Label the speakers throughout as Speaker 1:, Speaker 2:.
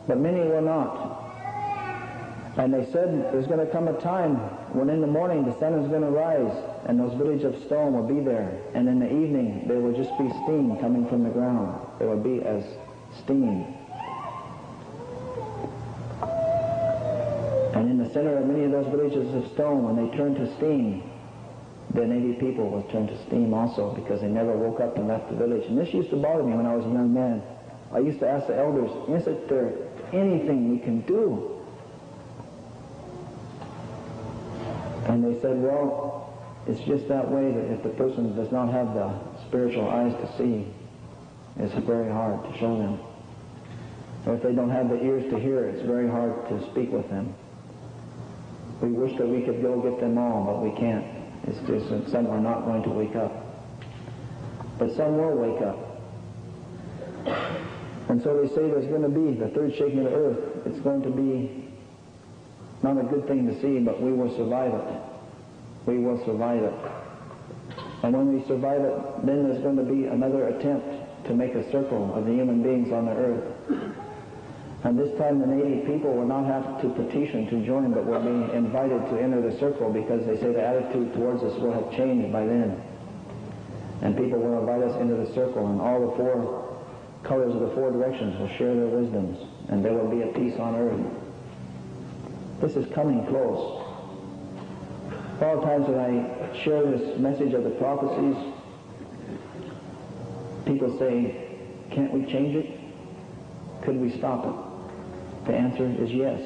Speaker 1: but many will not. And they said there's going to come a time when in the morning the sun is going to rise and those villages of stone will be there. And in the evening there will just be steam coming from the ground. There will be as steam. And in the center of many of those villages of stone, when they turn to steam, the native people will turn to steam also, because they never woke up and left the village. And this used to bother me when I was a young man. I used to ask the elders, isn't there anything we can do? And they said, well, it's just that way, that if the person does not have the spiritual eyes to see, it's very hard to show them. Or if they don't have the ears to hear, it's very hard to speak with them. We wish that we could go get them all, but we can't. It's just that some are not going to wake up. But some will wake up. And so they say there's going to be the third shaking of the earth. It's going to be not a good thing to see, but we will survive it. We will survive it. And when we survive it, then there's going to be another attempt to make a circle of the human beings on the earth. And this time the native people will not have to petition to join, but will be invited to enter the circle, because they say the attitude towards us will have changed by then. And people will invite us into the circle, and all the four colors of the four directions will share their wisdoms, and there will be a peace on earth. This is coming close. All times when I share this message of the prophecies, people say, can't we change it? Could we stop it? The answer is yes.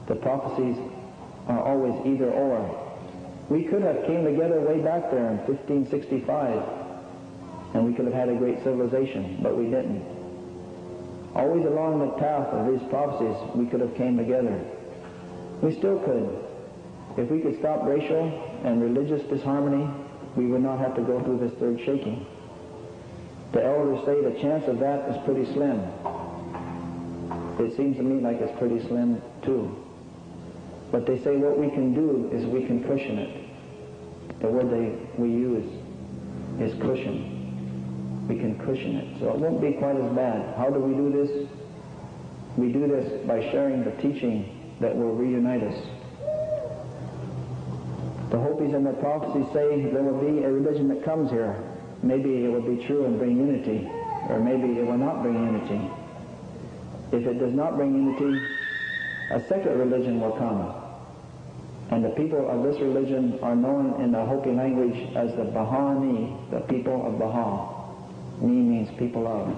Speaker 1: The prophecies are always either or. We could have came together way back there in 1565, and we could have had a great civilization, but we didn't. Always along the path of these prophecies, we could have came together. We still could. If we could stop racial and religious disharmony, we would not have to go through this third shaking. The elders say the chance of that is pretty slim. It seems to me like it's pretty slim too. But they say what we can do is we can cushion it. The word we use is cushion. We can cushion it. So it won't be quite as bad. How do we do this? We do this by sharing the teaching that will reunite us. The Hopis and the prophecies say there will be a religion that comes here. Maybe it will be true and bring unity, or maybe it will not bring unity. If it does not bring unity, a second religion will come. And the people of this religion are known in the Hopi language as the Baha-Ni, the people of Baha. Ni means people of.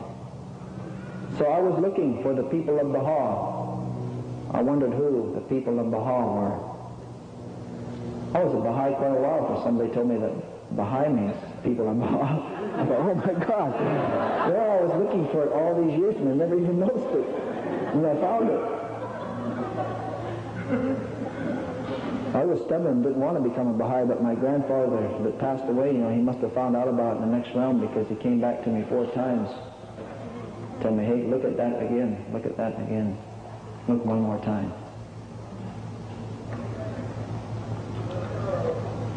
Speaker 1: So I was looking for the people of Baha. I wondered who the people of Baha were. I was a Baha'i quite a while before somebody told me that Baha'i means people of Baha. I thought, oh my God. Well, I was looking for it all these years and I never even noticed it. And I found it. I was stubborn, didn't want to become a Baha'i, but my grandfather that passed away, he must have found out about it in the next realm, because he came back to me 4 times. Told me, hey, look at that again. Look at that again. Look one more time.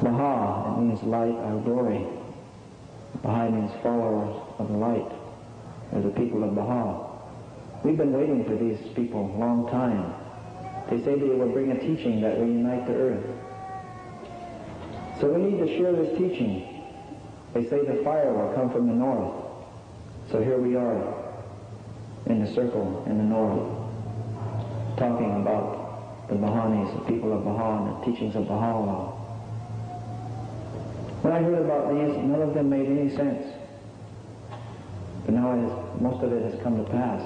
Speaker 1: Baha, it means light or glory. Baha'i means followers of the light. They're the people of Baha. We've been waiting for these people a long time. They say they will bring a teaching that will unite the earth. So we need to share this teaching. They say the fire will come from the north. So here we are in the circle in the north, talking about the Bahanis, the people of Baha, and the teachings of Baha'u'llah. When I heard about these, none of them made any sense. But now most of it has come to pass.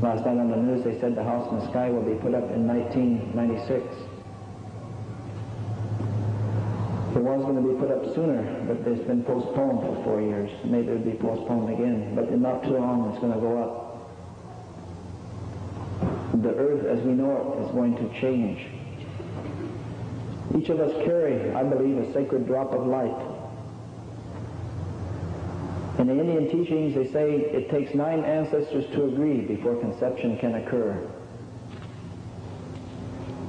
Speaker 1: Last night on the news they said the house in the sky will be put up in 1996. It was going to be put up sooner, but it's been postponed for 4 years. Maybe it'll be postponed again, but in not too long it's going to go up. The earth as we know it is going to change. Each of us carry, I believe, a sacred drop of light. In the Indian teachings, they say it takes 9 ancestors to agree before conception can occur.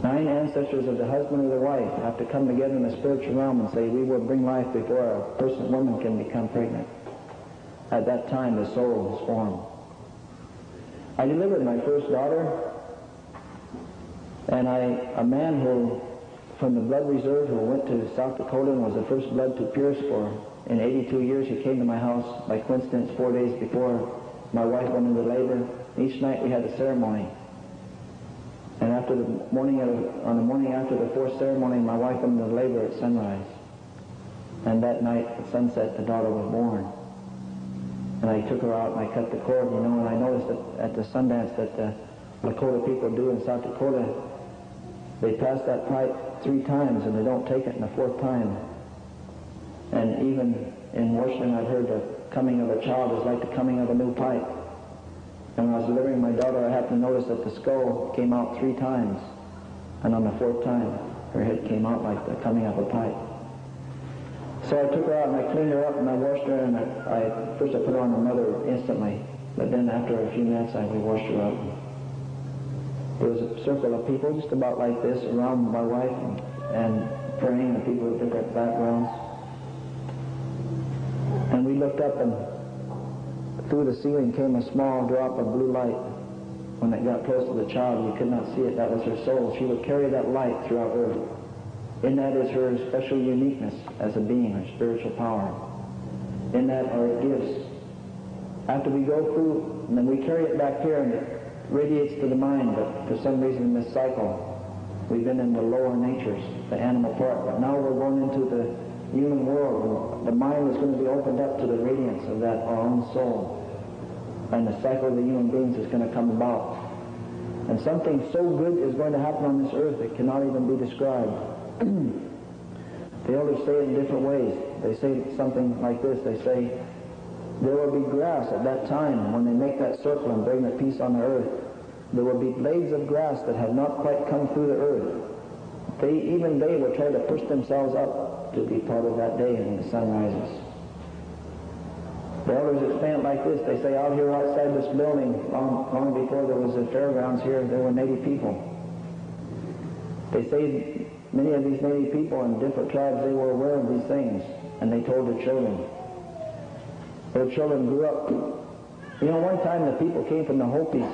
Speaker 1: 9 ancestors of the husband or the wife have to come together in the spiritual realm and say, we will bring life before a woman can become pregnant. At that time, the soul is formed. I delivered my first daughter, and a man who, from the blood reserve, who went to South Dakota and was the first blood to pierce in 82 years, he came to my house by coincidence 4 days before my wife went into labor. Each night we had a ceremony. And on the morning after the fourth ceremony, my wife went into labor at sunrise. And that night, at sunset, the daughter was born. And I took her out and I cut the cord, and I noticed that at the Sundance that the Lakota people do in South Dakota, they pass that pipe 3 times and they don't take it in the 4th time. And even in Washington, I've heard the coming of a child is like the coming of a new pipe. And when I was delivering my daughter, I happened to notice that the skull came out 3 times. And on the 4th time, her head came out like the coming of a pipe. So I took her out and I cleaned her up and I washed her, and first I put her on her mother instantly. But then after a few minutes, we washed her up. There was a circle of people just about like this around my wife and praying, and people with different backgrounds. And we looked up, and through the ceiling came a small drop of blue light. When it got close to the child, we could not see it. That was her soul. She would carry that light throughout earth. In that is her special uniqueness as a being, her spiritual power. In that are her gifts. After we go through, and then we carry it back here, and it radiates to the mind, but for some reason in this cycle, we've been in the lower natures, the animal part, but now we're going into the human world. The mind is going to be opened up to the radiance of that, our own soul. And the cycle of the human beings is going to come about. And something so good is going to happen on this earth that cannot even be described. The elders say it in different ways. They say something like this. They say, there will be grass at that time when they make that circle and bring the peace on the earth. There will be blades of grass that have not quite come through the earth. Even they will try to push themselves up to be part of that day when the sun rises. The elders explain it like this. They say, out here outside this building, long before there was the fairgrounds here, there were native people. They say many of these native people in different tribes, they were aware of these things, and they told their children. Their children grew up. One time the people came from the Hopis.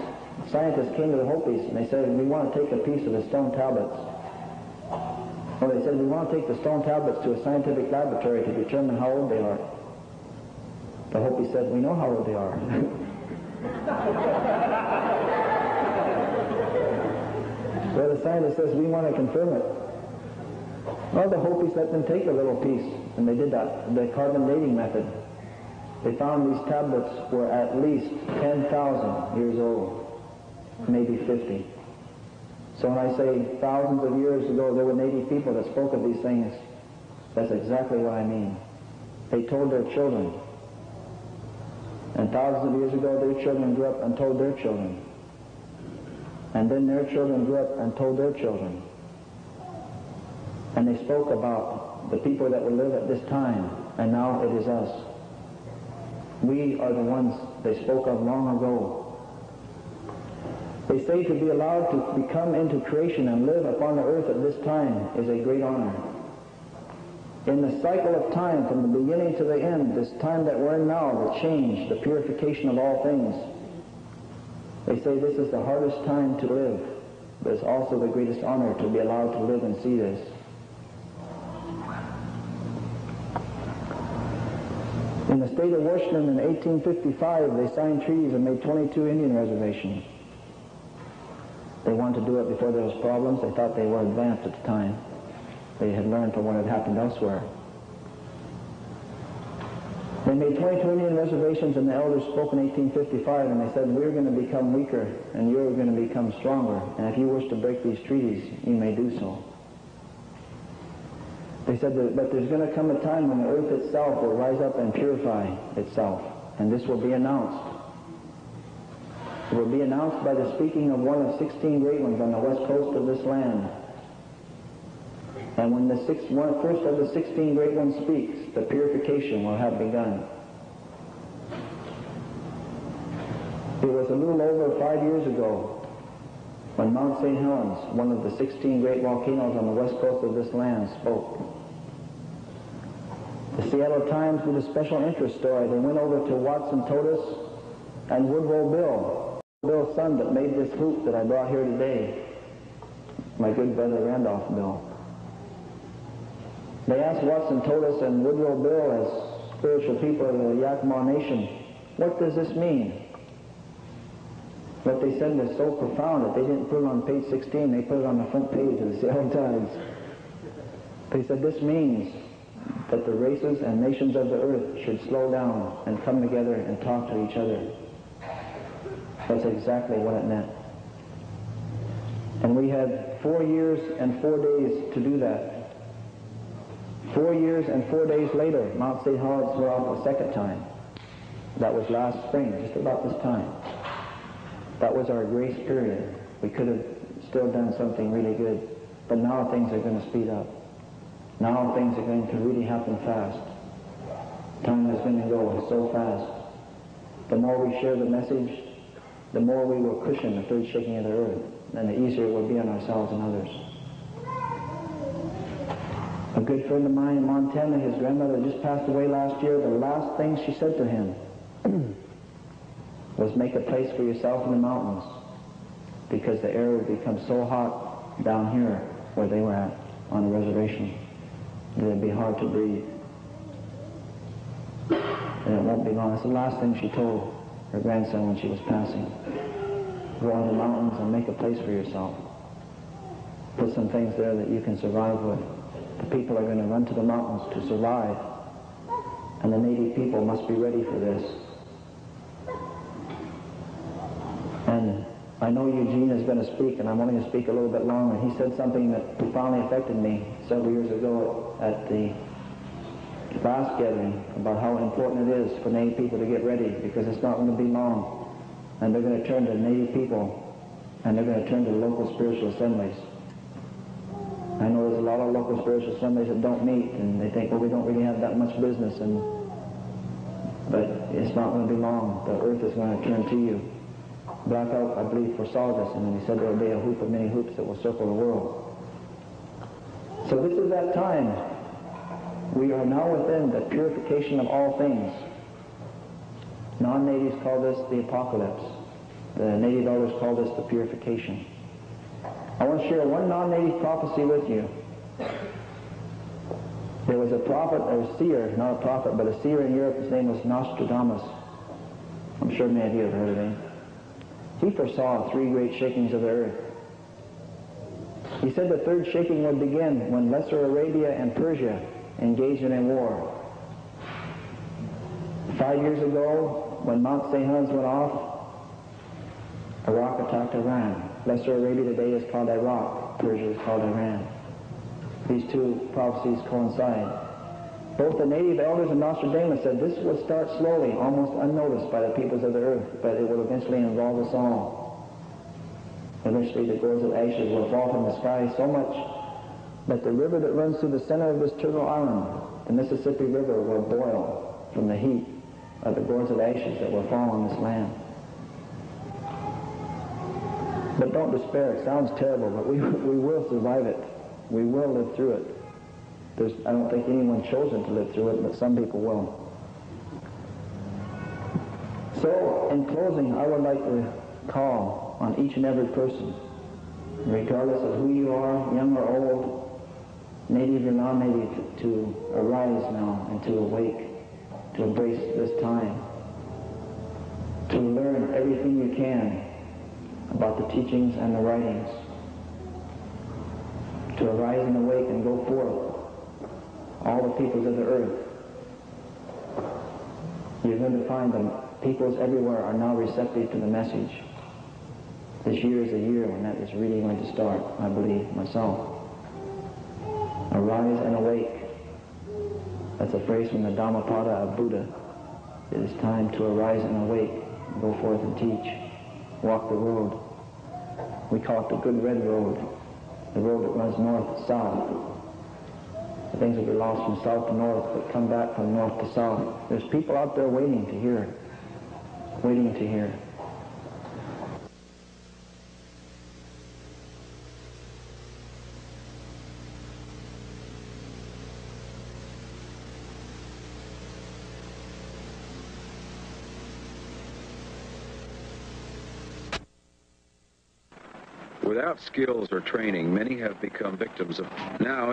Speaker 1: Scientists came to the Hopis, and they said, we want to take a piece of the stone tablets. Well, they said, we want to take the stone tablets to a scientific laboratory to determine how old they are. The Hopi said, we know how old they are. Well, the scientist says, we want to confirm it. Well, the Hopis let them take a little piece, and they did that, the carbon dating method. They found these tablets were at least 10,000 years old, maybe 50. So when I say thousands of years ago there were native people that spoke of these things, that's exactly what I mean. They told their children. And thousands of years ago their children grew up and told their children. And then their children grew up and told their children. And they spoke about the people that will live at this time, and now it is us. We are the ones they spoke of long ago. They say to be allowed to become into creation and live upon the earth at this time is a great honor. In the cycle of time, from the beginning to the end, this time that we're in now, the change, the purification of all things, they say this is the hardest time to live, but it's also the greatest honor to be allowed to live and see this. In the state of Washington in 1855, they signed treaties and made 22 Indian reservations. They wanted to do it before there was problems. They thought they were advanced at the time. They had learned from what had happened elsewhere. They made 22 Indian reservations, and the elders spoke in 1855, and they said, we're going to become weaker, and you're going to become stronger, and if you wish to break these treaties, you may do so. They said, but there's going to come a time when the earth itself will rise up and purify itself, and this will be announced. It will be announced by the speaking of one of 16 great ones on the west coast of this land. And when the first of the 16 great ones speaks, the purification will have begun. It was a little over 5 years ago when Mount St. Helens, one of the 16 great volcanoes on the west coast of this land, spoke. The Seattle Times did a special interest story. They went over to Watson Totus and Woodrow Bill Bill's son that made this hoop that I brought here today, my good brother Randolph Bill. They asked Watson Totus and Woodrow Bill as spiritual people of the Yakima Nation, what does this mean? What they said was so profound that they didn't put it on page 16, they put it on the front page of the Seattle Times. They said this means that the races and nations of the earth should slow down and come together and talk to each other. That's exactly what it meant. And we had 4 years and 4 days to do that. 4 years and 4 days later, Mount St. Helens were off a second time. That was last spring, just about this time. That was our grace period. We could have still done something really good, but now things are going to speed up. Now things are going to really happen fast. Time is going to go so fast. The more we share the message, the more we will cushion the third shaking of the earth, and the easier it will be on ourselves and others. A good friend of mine in Montana, his grandmother just passed away last year. The last thing she said to him was, make a place for yourself in the mountains, because the air would become so hot down here where they were at on the reservation that it would be hard to breathe. And it won't be long. That's the last thing she told her grandson when she was passing. Go into the mountains and make a place for yourself. Put some things there that you can survive with. The people are going to run to the mountains to survive, and the native people must be ready for this. And I know Eugene is going to speak, and I'm only going to speak a little bit longer. He said something that profoundly affected me several years ago at the last gathering about how important it is for Native people to get ready, because it's not going to be long, and they're going to turn to Native people, and they're going to turn to local spiritual assemblies. I know there's a lot of local spiritual assemblies that don't meet, and they think, well, we don't really have that much business, but it's not going to be long. The earth is going to turn to you. Blackout, I believe, foresaw this, and then he said there will be a hoop of many hoops that will circle the world. So this is that time. We are now within the purification of all things. Non-natives call this the apocalypse. The native elders call this the purification. I want to share one non-native prophecy with you. There was a prophet, or a seer, not a prophet, but a seer in Europe. His name was Nostradamus. I'm sure many of you have heard of him. He foresaw 3 great shakings of the earth. He said the third shaking would begin when Lesser Arabia and Persia engaged in a war. 5 years ago, when Mount St. Helens went off, Iraq attacked Iran. Lesser Arabia today is called Iraq. Persia is called Iran. These two prophecies coincide. Both the native elders and Nostradamus said this would start slowly, almost unnoticed by the peoples of the earth, but it will eventually involve us all. Eventually the gourds of ashes will fall from the sky so much that the river that runs through the center of this Turtle Island, the Mississippi River, will boil from the heat of the gourds of ashes that will fall on this land. But don't despair. It sounds terrible, but we will survive it. We will live through it. I don't think anyone chosen to live through it, but some people will. So, in closing, I would like to call on each and every person, regardless of who you are, young or old, native or non-native, to arise now and to awake, to embrace this time, to learn everything you can about the teachings and the writings, to arise and awake and go forth. All the peoples of the earth. You're going to find them. Peoples everywhere are now receptive to the message. This year is the year when that is really going to start, I believe, myself. Arise and awake. That's a phrase from the Dhammapada of Buddha. It is time to arise and awake, go forth and teach, walk the road. We call it the Good Red Road, the road that runs north-south. Things will be lost from south to north, but come back from north to south. There's people out there waiting to hear. Waiting to hear.
Speaker 2: Without skills or training, many have become victims of now.